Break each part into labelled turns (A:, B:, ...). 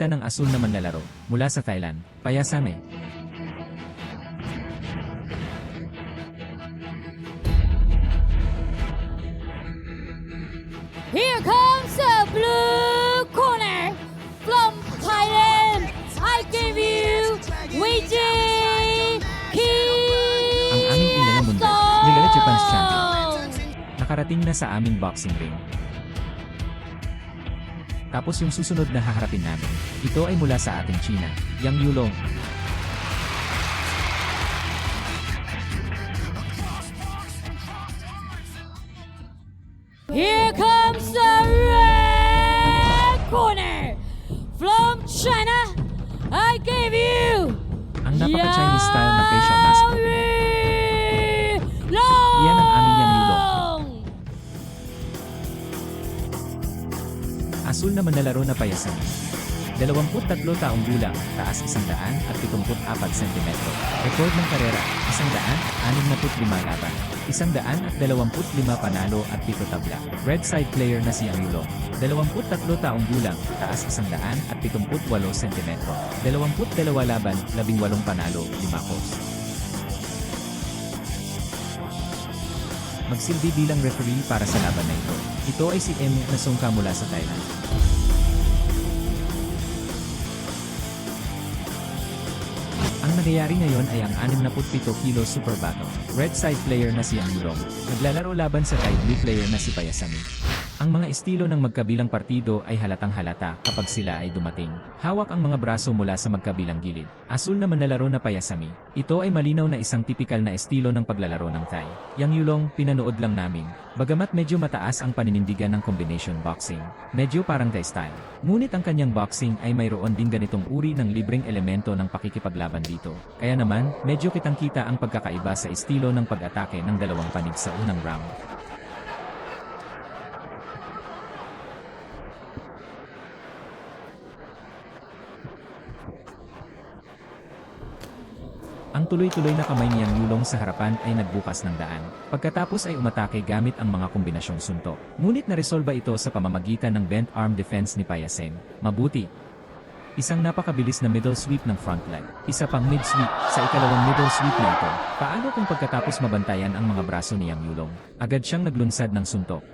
A: Pinapakita ng asul na manlalaro, mula sa Thailand, Payasame.
B: Here comes the blue corner from Thailand. I give you Weijing
A: Ang aming inalang mundo, Nigala Japan's champion. Nakarating na sa aming boxing ring. Tapos yung susunod na haharapin namin, ito ay mula sa ating China, Yang Yulong.
B: Here comes the red corner from China. I give you
A: Ang napaka-Chinese style na facial mask. Iyan ang aming Yang Yulong. Asul na manlalaro na Payasame. 23 taong gulang, taas 174 cm. Record ng karera, 165 laban, 125 panalo at 7 tabla. Red side player na si Yang Yulong. 23 taong gulang, taas 178 cm. 22 laban, 18 panalo, 5 KOs. Magsilbi bilang referee para sa laban na ito. Ito ay si M. na sungka mula sa Thailand. Ang nangyayari ngayon ay ang 67 kilo super battle. Red side player na si Yang Yulong. Naglalaro laban sa Thai blue player na si Payasame. Ang mga estilo ng magkabilang partido ay halatang halata kapag sila ay dumating. Hawak ang mga braso mula sa magkabilang gilid. Asul na manlalaro na Payasame. Ito ay malinaw na isang tipikal na estilo ng paglalaro ng Thai. Yang Yulong, pinanood lang namin. Bagamat medyo mataas ang paninindigan ng combination boxing, medyo parang Thai style. Ngunit ang kanyang boxing ay mayroon din ganitong uri ng libreng elemento ng pakikipaglaban dito. Kaya naman, medyo kitang-kita ang pagkakaiba sa estilo ng pag-atake ng dalawang panig sa unang round. Ang tuloy-tuloy na kamay niyang Yulong sa harapan ay nagbukas ng daan. Pagkatapos ay umatake gamit ang mga kombinasyong suntok. Ngunit naresolba ito sa pamamagitan ng bent arm defense ni Payasame. Mabuti. Isang napakabilis na middle sweep ng front leg. Isa pang mid sweep sa ikalawang middle sweep na ito. Paano kung pagkatapos mabantayan ang mga braso ni Yang Yulong? Agad siyang naglunsad ng suntok.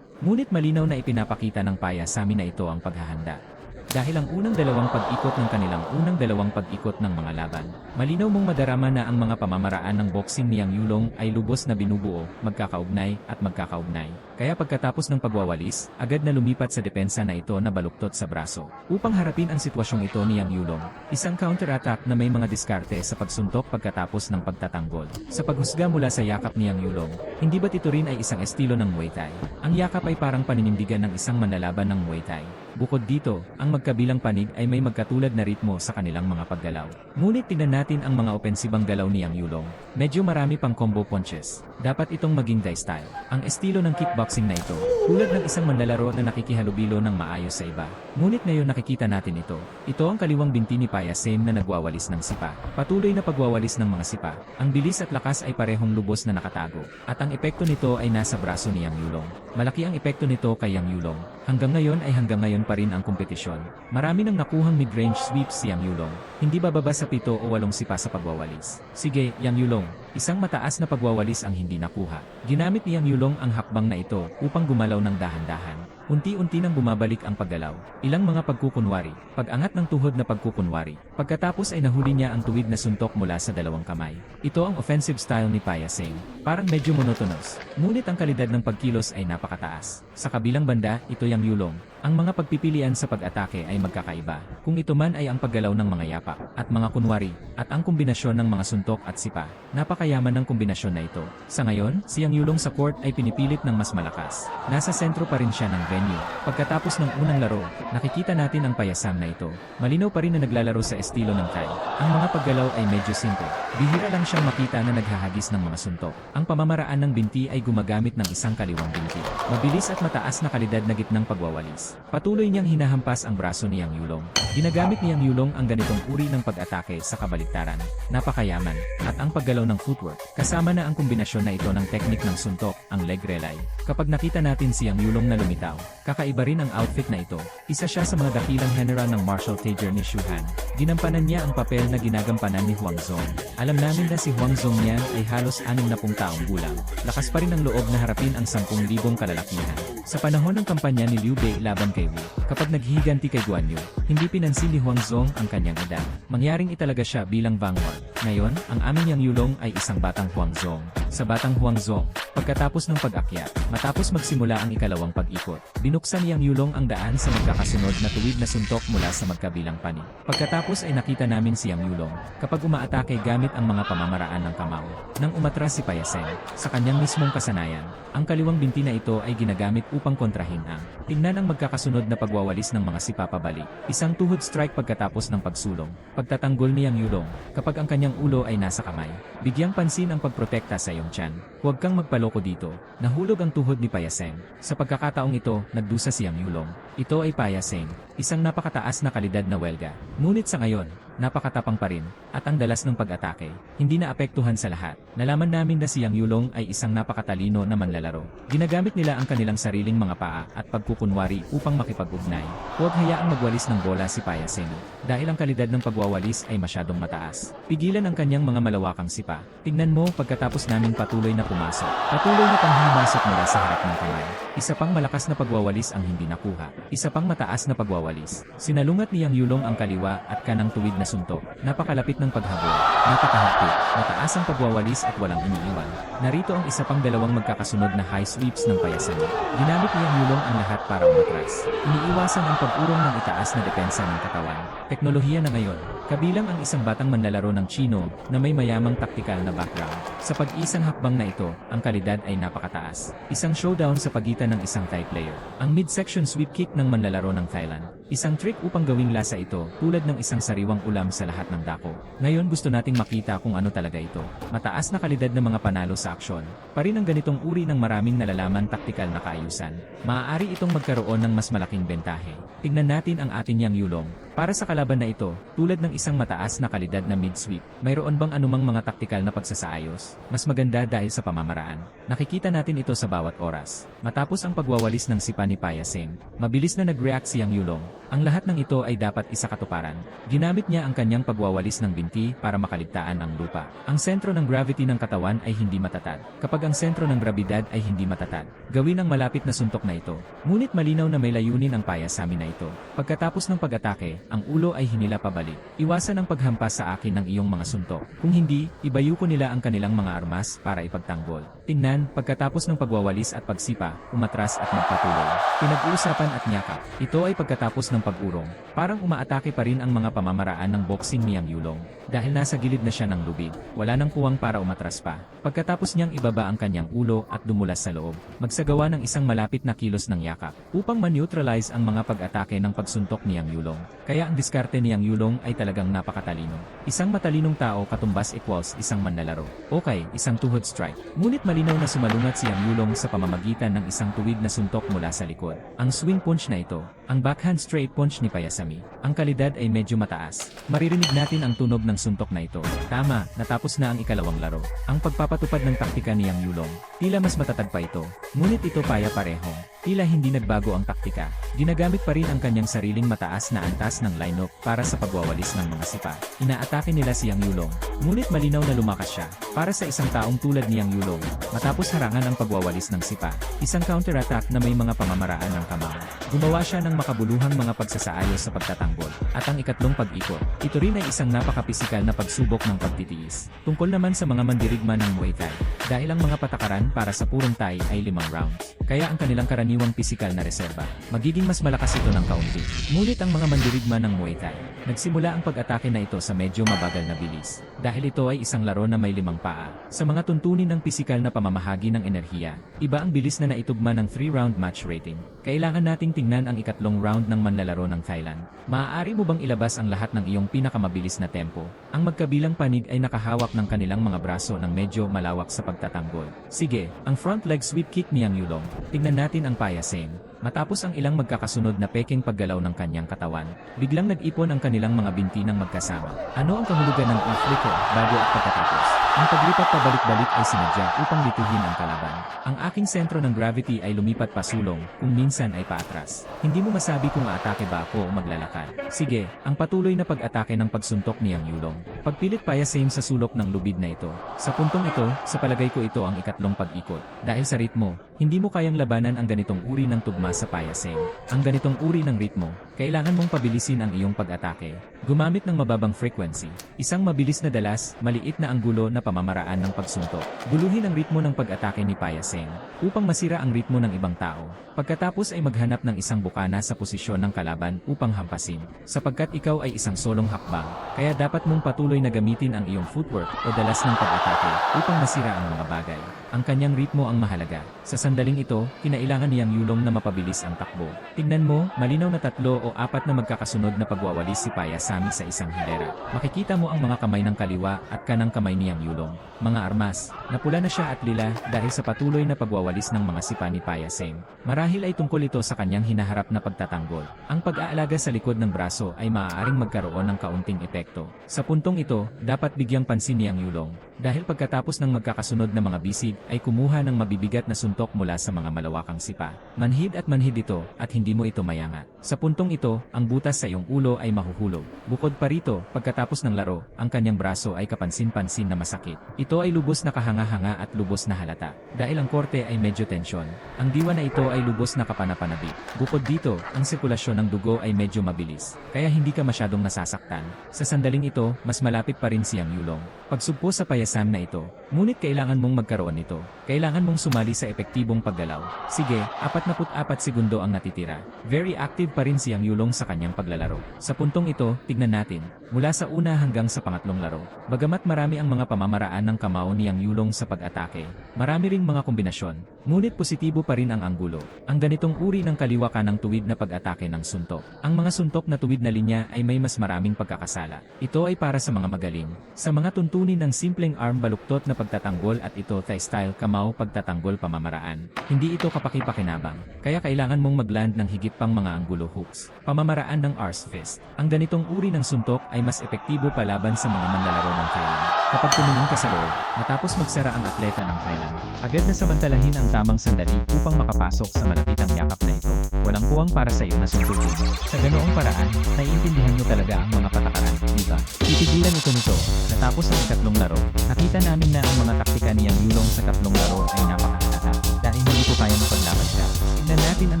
A: Ngunit malinaw na ipinapakita ng Payasame na ito ang paghahanda. Dahil ang unang dalawang pag-ikot ng kanilang unang dalawang pag-ikot ng mga laban, malinaw mong madarama na ang mga pamamaraan ng boxing ni Yang Yulong ay lubos na binubuo, magkakaugnay at magkakaugnay. Kaya pagkatapos ng pagwawalis, agad na lumipat sa depensa na ito na baluktot sa braso. Upang harapin ang sitwasyong ito ni Yang Yulong, isang counter-attack na may mga diskarte sa pagsuntok pagkatapos ng pagtatanggol. Sa paghusga mula sa yakap ni Yang Yulong, hindi ba't ito rin ay isang estilo ng Muay Thai? Ang yakap ay parang paninindigan ng isang manlalaban ng Muay Thai. Bukod dito, ang magkabilang panig ay may magkatulad na ritmo sa kanilang mga paggalaw. Ngunit tingnan natin ang mga opensibang galaw ni Yang Yulong. Medyo marami pang combo punches. Dapat itong maging Thai style. Ang estilo ng kickboxing na ito, tulad ng isang manlalaro na nakikihalubilo ng maayos sa iba. Ngunit ngayon nakikita natin ito. Ito ang kaliwang binti ni Payasame na nagwawalis ng sipa. Patuloy na pagwawalis ng mga sipa. Ang bilis at lakas ay parehong lubos na nakatago. At ang epekto nito ay nasa braso ni Yang Yulong. Malaki ang epekto nito kay Yang Yulong. Hanggang ngayon pa rin ang kompetisyon. Marami nang nakuhang mid-range sweeps si Yang Yulong. Hindi bababa sa 7 o 8 sipa sa pagwawalis. Sige, Yang Yulong. Isang mataas na pagwawalis ang hindi nakuha. Ginamit ni Yang Yulong ang hakbang na ito upang gumalaw ng dahan-dahan. Unti-unti nang bumabalik ang paggalaw. Ilang mga pagkukunwari, pag-angat ng tuhod na pagkukunwari. Pagkatapos ay nahuli niya ang tuwid na suntok mula sa dalawang kamay. Ito ang offensive style ni Payasame. Parang medyo monotonous. Ngunit ang kalidad ng pagkilos ay napakataas. Sa kabilang banda, ito Yang Yulong. Ang mga pagpipilian sa pag-atake ay magkakaiba. Kung ito man ay ang paggalaw ng mga yapak at mga kunwari, at ang kombinasyon ng mga suntok at sipa. Napakayaman ng kombinasyon na ito. Sa ngayon, si Yang Yulong sa court ay pinipilit ng mas malakas. Nasa sentro pa rin siya ng venue. Pagkatapos ng unang laro, nakikita natin ang Payasame na ito. Malinaw pa rin na naglalaro sa estilo ng Thai. Ang mga paggalaw ay medyo simple. Bihira lang siyang makita na naghahagis ng mga suntok. Ang pamamaraan ng binti ay gumagamit ng isang kaliwang binti. Mabilis at mataas na kalidad na gitnang pagwawalis. Patuloy niyang hinahampas ang braso ni Yang Yulong. Ginagamit ni Yang Yulong ang ganitong uri ng pag-atake sa kabaliktaran. Napakayaman. At ang paggalaw ng footwork. Kasama na ang kombinasyon na ito ng teknik ng suntok, ang leg relay. Kapag nakita natin si Yang Yulong na lumitaw, Kakaiba rin ang outfit na ito. Isa siya sa mga dakilang general ng martial theater ni Shu Han. Ginampanan niya ang papel na ginagampanan ni Huang Zhong. Alam namin na si Huang Zhong niyan ay halos 60 taong gulang. Lakas pa rin ang loob na harapin ang 10,000 kalalakihan. Sa panahon ng kampanya ni Liu Bei laban kay Wu, kapag naghihiganti kay Guan Yu, hindi pinansin ni Huang Zhong ang kanyang edad. Mangyaring italaga siya bilang vanguard. Ngayon, ang aming Yang Yulong ay isang batang Huang Zhong. Sa batang Huang Zhong, pagkatapos ng pag-akyat, matapos magsimula ang ikalawang pag-ikot, binuksan ni Yang Yulong ang daan sa magkakasunod na tuwid na suntok mula sa magkabilang panig. Pagkatapos ay nakita namin si Yang Yulong, kapag umaatake gamit ang mga pamamaraan ng kamao. Nang umatras si Payasen, sa kanyang mismong kasanayan, ang kaliwang binti na ito ay ginagamit upang kontrahin ang tingnan ang magkakasunod na pagwawalis ng mga sipa pabalik. Isang tuhod strike pagkatapos ng pagsulong, pagtatanggol ni Yang Yulong, kapag ang kanyang ulo ay nasa kamay. Bigyang pansin ang pagprotekta sa iyong tiyan. Huwag kang magpaloko dito. Nahulog ang tuhod ni Payasen. Sa pagkakataong ito, nagdusa si Yang Yulong. Ito ay Payasen, isang napakataas na kalidad na welga. Ngunit sa ngayon, napakatapang pa rin, at ang dalas ng pag-atake, hindi naapektuhan sa lahat. Nalaman namin na si Yang Yulong ay isang napakatalino na manlalaro. Ginagamit nila ang kanilang sariling mga paa at pagkukunwari upang makipag-ugnay. Huwag hayaang magwalis ng bola si Payasen, dahil ang kalidad ng pagwawalis ay masyadong mataas. Pigilan ang kanyang mga malawakang sipa. Tingnan mo pagkatapos naming patuloy na pumasok. Patuloy na panghimasok mula sa harap ng kamay. Isa pang malakas na pagwawalis ang hindi nakuha. Isa pang mataas na pagwawalis. Sinalungat ni Yang Yulong ang kaliwa at kanang tuwid na suntok. Napakalapit ng paghabol. Napakahapit. Mataas ang pagwawalis at walang iniiwan. Narito ang isa pang dalawang magkakasunod na high sweeps ng Payasen. Ginamit ni Yang Yulong ang lahat para umatras. Iniiwasan ang pag-urong ng itaas na depensa ng katawan. Teknolohiya na ngayon. Kabilang ang isang batang manlalaro ng Chino na may mayamang taktikal na background. Sa pag-isang hakbang na ito, ang kalidad ay napakataas. Isang showdown sa pagitan ng isang Thai player. Ang midsection sweep kick ng manlalaro ng Thailand. Isang trick upang gawing lasa ito, tulad ng isang sariwang ulam sa lahat ng dako. Ngayon gusto nating makita kung ano talaga ito. Mataas na kalidad ng mga panalo sa aksyon. Pa rin ang ganitong uri ng maraming nalalaman taktikal na kaayusan. Maaari itong magkaroon ng mas malaking bentahe. Tingnan natin ang ating Yang Yulong. Para sa kalaban na ito, tulad ng isang mataas na kalidad na mid-sweep, mayroon bang anumang mga taktikal na pagsasaayos? Mas maganda dahil sa pamamaraan. Nakikita natin ito sa bawat oras. Matapos ang pagwawalis ng sipa ni Payasen, mabilis na nag-react si Yang Yulong. Ang lahat ng ito ay dapat isakatuparan. Ginamit niya ang kanyang pagwawalis ng binti para makaligtaan ang lupa. Ang sentro ng gravity ng katawan ay hindi matatag. Kapag ang sentro ng grabidad ay hindi matatag, gawin ang malapit na suntok na ito. Ngunit malinaw na may layunin ang Payasami na ito. Pagkatapos ng pag-atake, ang ulo ay hinila pabalik. Iwasan ang paghampas sa akin ng iyong mga suntok. Kung hindi, ibayo ko nila ang kanilang mga armas para ipagtanggol. Tingnan, pagkatapos ng pagwawalis at pagsipa, umatras at magpatuloy. Pinag-uusapan at nyakap. Ito ay pagkatapos ng pag-urong. Parang umaatake pa rin ang mga pamamaraan ng boxing ni Yang Yulong. Dahil nasa gilid na siya ng lubid, wala nang puwang para umatras pa. Pagkatapos niyang ibaba ang kanyang ulo at dumulas sa loob, magsagawa ng isang malapit na kilos ng yakap upang ma-neutralize ang mga pag-atake ng pagsuntok ni Yang Yulong. Kaya ang diskarte ni Yang Yulong ay talagang napakatalino. Isang matalinong tao katumbas equals isang manlalaro. Okay, isang tuhod strike. Ngunit malinaw na sumalungat si Yang Yulong sa pamamagitan ng isang tuwid na suntok mula sa likod. Ang swing punch na ito, ang backhand straight punch ni Payasami. Ang kalidad ay medyo mataas. Maririnig natin ang tunog ng suntok na ito. Tama, natapos na ang ikalawang laro. Ang pagpapatupad ng taktika ni Yang Yulong, tila mas matatag pa ito. Ngunit ito paya-parehong. Tila hindi nagbago ang taktika. Ginagamit pa rin ang kanyang sariling mataas na antas ng lineup para sa pagwawalis ng mga sipa. Inaatake nila si Yang Yulong. Ngunit malinaw na lumakas siya. Para sa isang taong tulad ni Yang Yulong, matapos harangan ang pagwawalis ng sipa, isang counter-attack na may mga pamamaraan ng kamao. Gumawa siya ng makabuluhang mga pagsasaayos sa pagtatanggol. At ang ikatlong pag-ikot, ito rin ay isang napakapisikal na pagsubok ng pagtitiis. Tungkol naman sa mga mandirigma ng Muay Thai. Dahil ang mga patakaran para sa purong Thai ay 5 rounds. Kaya ang kanilang karaniwang pisikal na reserba, magiging mas malakas ito ng kaunti. Ngunit ang mga mandirigma ng Muay Thai, nagsimula ang pag-atake na ito sa medyo mabagal na bilis. Dahil ito ay isang laro na may 5 paa. Sa mga tuntunin ng pisikal na pamamahagi ng enerhiya, iba ang bilis na naitugma ng 3-round match rating. Kailangan nating tingnan ang ikatlong round ng manlalaro ng Thailand. Maaari mo bang ilabas ang lahat ng iyong pinakamabilis na tempo? Ang magkabilang panig ay nakahawak ng kanilang mga braso ng medyo malawak sa pagtatanggol. Sige, ang front leg sweep kick ni Yang Yulong. Tingnan natin ang Payasen. Matapos ang ilang magkakasunod na peking paggalaw ng kanyang katawan, biglang nag-ipon ang kanilang mga binti ng magkasama. Ano ang kahulugan ng flicker, bago at pagkatapos? Ang paglipat pabalik-balik ay sinadya upang lituhin ang kalaban. Ang aking sentro ng gravity ay lumipat pasulong, kung minsan ay paatras. Hindi mo masabi kung aatake ba ako o maglalakad. Sige, ang patuloy na pag-atake ng pagsuntok niyang Yulong. Pagpilit Payasem sa sulok ng lubid na ito. Sa puntong ito, sa palagay ko ito ang ikatlong pag-ikot. Dahil sa ritmo, hindi mo kayang labanan ang ganitong uri ng tugma sa Payasem. Ang ganitong uri ng ritmo, kailangan mong pabilisin ang iyong pag-atake. Gumamit ng mababang frequency. Isang mabilis na dalas, maliit na anggulo na pamamaraan ng pagsuntok. Guluhin ang ritmo ng pag-atake ni Payasem upang masira ang ritmo ng ibang tao. Pagkatapos ay maghanap ng isang bukana sa posisyon ng kalaban upang hampasin. Sapagkat ikaw ay isang solong hakbang, kaya dapat mong patuloy na gamitin ang iyong footwork o dalas ng pag-atake upang masira ang mga bagay. Ang kanyang ritmo ang mahalaga. Sa sandaling ito, kinailangan niyang Yulong na mapabilis ang takbo. Tingnan mo, malinaw na 3 o 4 na magkakasunod na pagwawalis si Payasem sa isang hilera. Makikita mo ang mga kamay ng kaliwa at kanang kamay niyang Yulong. Mga armas, napula na siya at lila dahil sa patuloy na pagwawalis ng mga sipa ni Payasem. Marahil ay tungkol ito sa kanyang hinaharap na pagtatanggol. Ang pag-aalaga sa likod ng braso ay maaaring magkaroon ng kaunting epekto. Sa puntong ito, dapat bigyang pansin niyang Yulong. Dahil pagkatapos ng magkakasunod na mga bisig, ay kumuha ng mabibigat na suntok mula sa mga malawakang sipa. Manhid at manhid ito, at hindi mo ito mayangat. Sa puntong ito, ang butas sa iyong ulo ay mahuhulog. Bukod pa rito, pagkatapos ng laro, ang kanyang braso ay kapansin-pansin na masakit. Ito ay lubos na kahanga-hanga at lubos na halata. Dahil ang korte ay medyo tensyon, ang diwa na ito ay lubos na kapanapanabik. Bukod dito, ang sirkulasyon ng dugo ay medyo mabilis, kaya hindi ka masyadong nasasaktan. Sa sandaling ito, mas malapit pa rin siyang Yulong. Pagsugpo sa Payasem na ito, ngunit kailangan mong magkaroon nito. Kailangan mong sumali sa epektibong paggalaw. Sige, 44 segundo ang natitira. Very active pa rin siyang Yulong sa kanyang paglalaro. Sa puntong ito, tignan natin, mula sa una hanggang sa pangatlong laro. Bagamat marami ang mga pamamaraan ng kamao niyang Yulong sa pag-atake, marami ring mga kombinasyon, ngunit positibo pa rin ang anggulo. Ang ganitong uri ng kaliwa kanang tuwid na pag-atake ng suntok. Ang mga suntok na tuwid na linya ay may mas maraming pagkakasala. Ito ay para sa mga magaling. Sa mga tuntunin ng simpleng arm baluktot na pagtatanggol at ito Thai style kamao pagtatanggol pamamaraan. Hindi ito kapaki-pakinabang, kaya kailangan mong magland ng higit pang mga anggulo hooks. Pamamaraan ng arse fist. Ang ganitong uri ng suntok ay mas epektibo palaban sa mga manlalaro ng Thailand. Kapag tumingin ka sa loob, matapos magsara ang atleta ng Thailand, agad na samantalahin ang tamang sandali upang makapasok sa malapitang yakap na ito. Walang puwang para sa iyo na suntukin. Sa ganoong paraan, naiintindihan mo talaga ang mga patakaran, di ba? Titigilan ito nito. Natapos ang ikatlong laro, nakita namin na ang mga taktika niyang Yulong sa tatlong laro ay napakahalata. Dahil hindi ko kayang mapaglaban siya. Tignan natin ang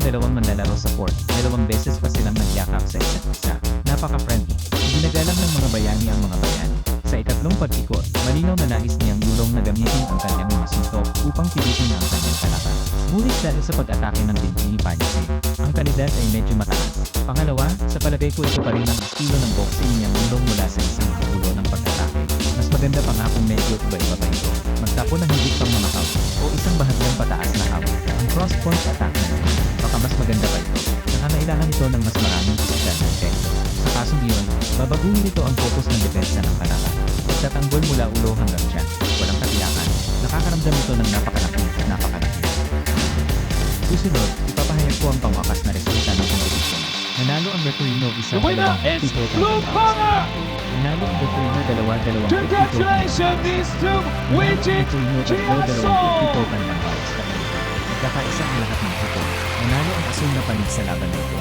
A: dalawang manlalaro sa court. 2 beses pa silang nagyakap sa isa't isa. Napaka-friendly. Ginagalang ng mga bayani ang mga bayani. Sa ikatlong pag-ikot, malinaw na nais niyang Yulong na gamitin ang kanyang mga suntok upang pilitin ang kanyang kalaban. Ngunit dahil sa pag-atake ng binti ni Payasem, ang kalidad ay medyo mataas. Pangalawa, sa palagay ko ito pa rin ang estilo ng boxing niyang Yulong mula sa isang ulo ng pag-atake. Mas maganda pa nga kung medyo iba-iba pa ito. Magtapo ng higit pang mga count o isang bahagyang pataas na count. Ang cross-point attack na ito, baka mas maganda pa ito. Nangangailangan ito ng mas maraming pisikal na epekto. Sa kasong iyon, babaguhin ito ang focus ng depensa ng kalaban. Pagtatanggol mula ulo hanggang tiyan, walang katiyakan, nakakaramdam ito ng napakalaki. Susunod, ipapahayag ko ang pangwakas na resulta ng kompetisyon. Nanalo ang Referino isa
C: The winner is Blue Corner!
A: Nanalo ang Referino 2-2
C: Congratulations, these two Wichit Chiasso!
A: Nagkakaisa ang lahat ng hukom. Nanalo ang asul na panig sa laban na ito.